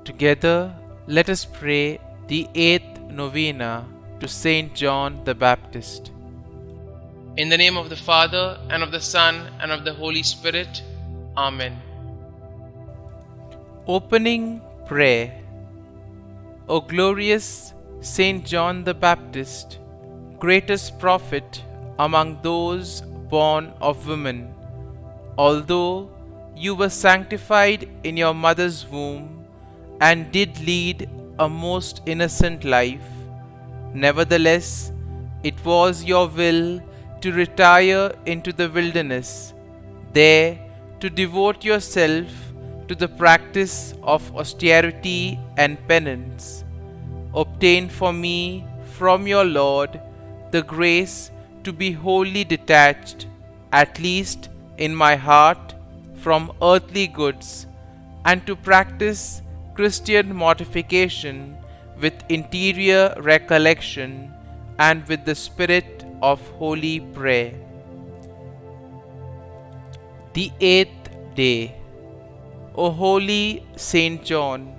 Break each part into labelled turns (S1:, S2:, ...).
S1: Together, let us pray the 8th novena to Saint John the Baptist. In the name of the Father, and of the Son, and of the Holy Spirit. Amen. Opening Prayer. O glorious Saint John the Baptist, greatest prophet among those born of women, although you were sanctified in your mother's womb and did lead a most innocent life, nevertheless it was your will to retire into the wilderness, there to devote yourself to the practice of austerity and penance. Obtain for me from your Lord the grace to be wholly detached, at least in my heart, from earthly goods, and to practice Christian mortification with interior recollection and with the spirit of holy prayer. The 8th day. O holy Saint John,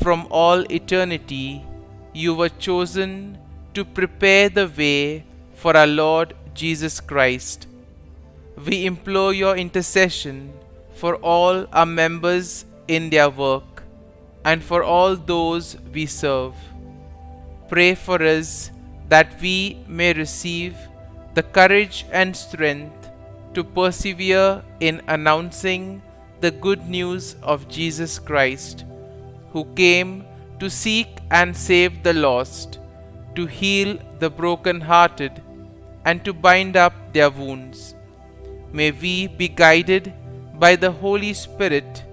S1: from all eternity you were chosen to prepare the way for our Lord Jesus Christ. We implore your intercession for all our members in their work and for all those we serve. Pray for us that we may receive the courage and strength to persevere in announcing the good news of Jesus Christ, who came to seek and save the lost, to heal the broken-hearted, and to bind up their wounds. May we be guided by the Holy Spirit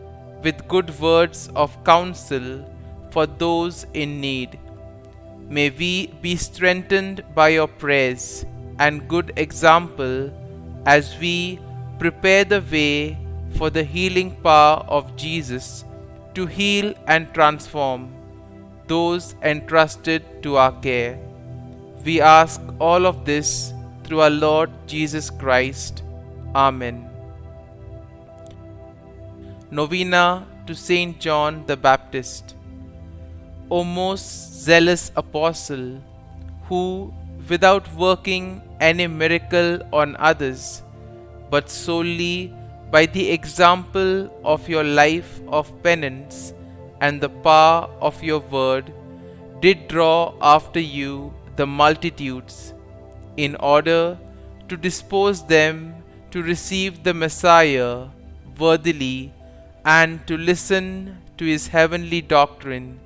S1: with good words of counsel for those in need. May we be strengthened by your prayers and good example as we prepare the way for the healing power of Jesus to heal and transform those entrusted to our care. We ask all of this through our Lord Jesus Christ. Amen. Novena to Saint John the Baptist. O most zealous apostle, who, without working any miracle on others, but solely by the example of your life of penance and the power of your word, did draw after you the multitudes, in order to dispose them to receive the Messiah worthily and to listen to his heavenly doctrine.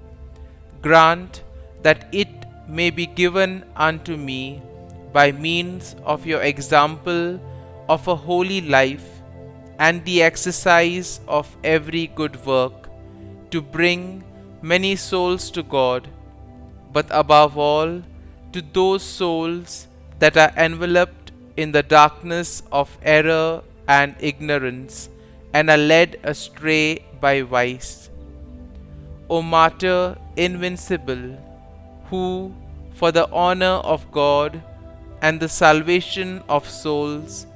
S1: Grant that it may be given unto me, by means of your example of a holy life and the exercise of every good work, to bring many souls to God, but above all to those souls that are enveloped in the darkness of error and ignorance and are led astray by vice. O Martyr invincible, who, for the honor of God and the salvation of souls,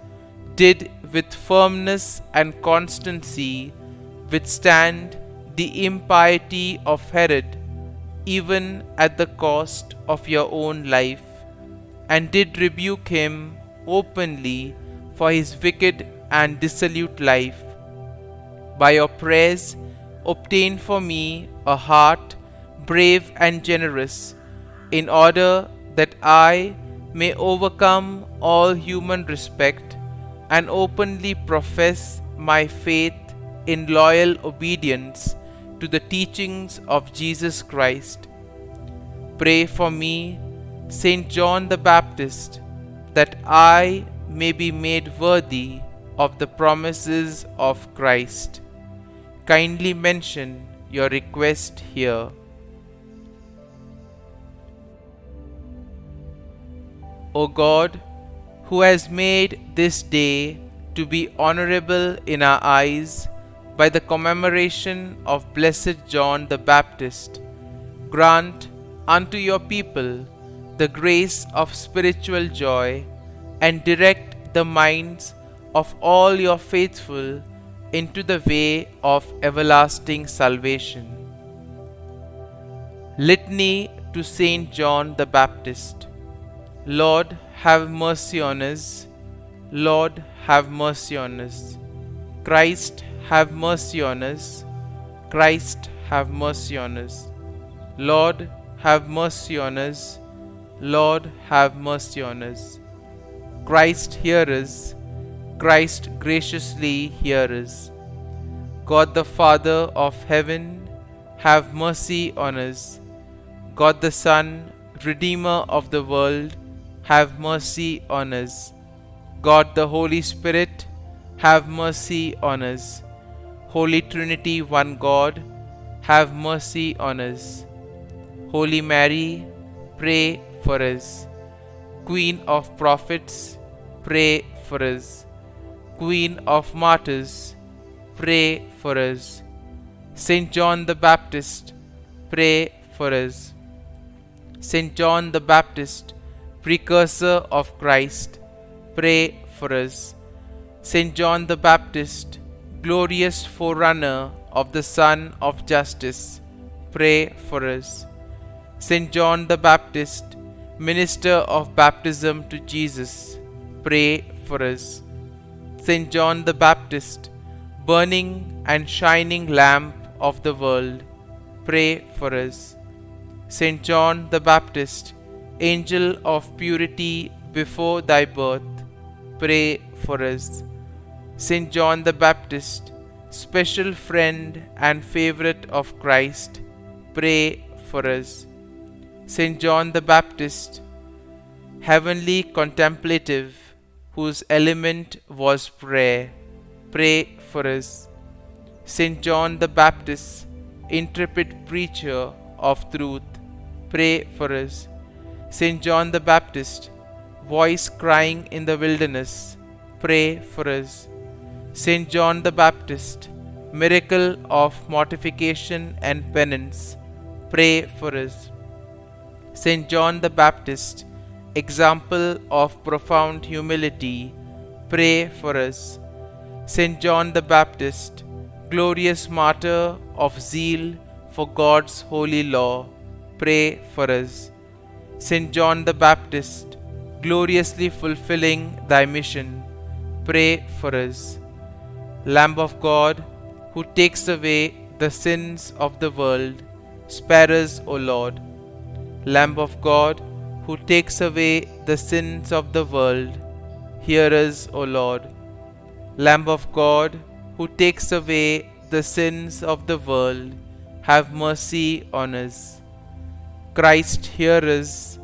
S1: did with firmness and constancy withstand the impiety of Herod, even at the cost of your own life, and did rebuke him openly for his wicked and dissolute life. By your prayers, obtain for me a heart brave and generous, in order that I may overcome all human respect and openly profess my faith in loyal obedience to the teachings of Jesus Christ. Pray for me, Saint John the Baptist, that I may be made worthy of the promises of Christ. Kindly mention your request here. O God, who has made this day to be honorable in our eyes by the commemoration of Blessed John the Baptist, grant unto your people the grace of spiritual joy, and direct the minds of all your faithful into the way of everlasting salvation. Litany to Saint John the Baptist. Lord, have mercy on us. Lord, have mercy on us. Christ, have mercy on us. Christ, have mercy on us. Lord, have mercy on us. Lord, have mercy on us. Christ, hear us. Christ, graciously hear us. God the Father of heaven, have mercy on us. God the Son, Redeemer of the world, have mercy on us. God the Holy Spirit, have mercy on us. Holy Trinity, one God, have mercy on us. Holy Mary, pray for us. Queen of Prophets, pray for us. Queen of Martyrs, pray for us. Saint John the Baptist, pray for us. Saint John the Baptist, precursor of Christ, pray for us. Saint John the Baptist, glorious forerunner of the Son of Justice, pray for us. Saint John the Baptist, minister of baptism to Jesus, pray for us. Saint John the Baptist, burning and shining lamp of the world, pray for us. Saint John the Baptist, angel of purity before thy birth, pray for us. Saint John the Baptist, special friend and favorite of Christ, pray for us. Saint John the Baptist, heavenly contemplative, whose element was prayer, pray for us. Saint John the Baptist, intrepid preacher of truth, pray for us. Saint John the Baptist, voice crying in the wilderness, pray for us. Saint John the Baptist, miracle of mortification and penance, pray for us. Saint John the Baptist, example of profound humility, pray for us. Saint John the Baptist, glorious martyr of zeal for God's holy law, pray for us. Saint John the Baptist, gloriously fulfilling thy mission, pray for us. Lamb of God, who takes away the sins of the world, spare us, O Lord. Lamb of God, who takes away the sins of the world, hear us, O Lord. Lamb of God, who takes away the sins of the world, have mercy on us. Christ, hear us.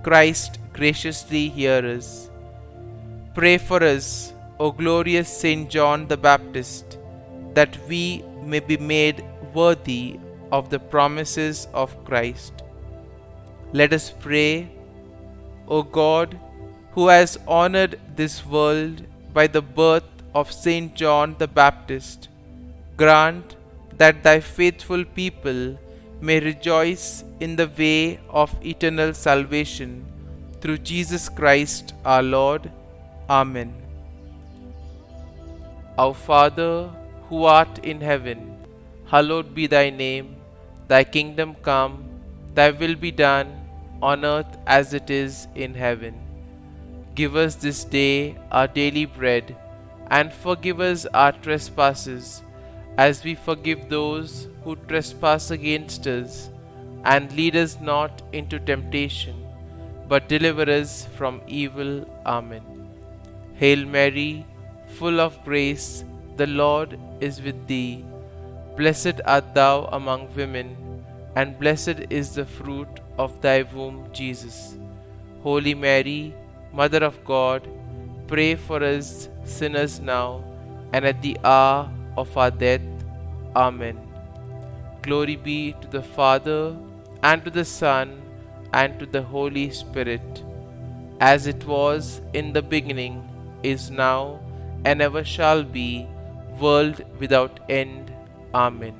S1: Christ, graciously hear us. Pray for us, O glorious Saint John the Baptist, that we may be made worthy of the promises of Christ. Let us pray. O God, who has honored this world by the birth of Saint John the Baptist, grant that thy faithful people may rejoice in the way of eternal salvation through Jesus Christ our Lord. Amen. Our Father, who art in heaven, hallowed be thy name. Thy kingdom come, thy will be done, on earth as it is in heaven. Give us this day our daily bread, and forgive us our trespasses, as we forgive those who trespass against us. And lead us not into temptation, but deliver us from evil. Amen. Hail Mary, full of grace, the Lord is with thee. Blessed art thou among women, and blessed is the fruit of thy womb, Jesus. Holy Mary, Mother of God, pray for us sinners now and at the hour of our death. Amen. Glory be to the Father, and to the Son, and to the Holy Spirit, as it was in the beginning, is now, and ever shall be, world without end. Amen.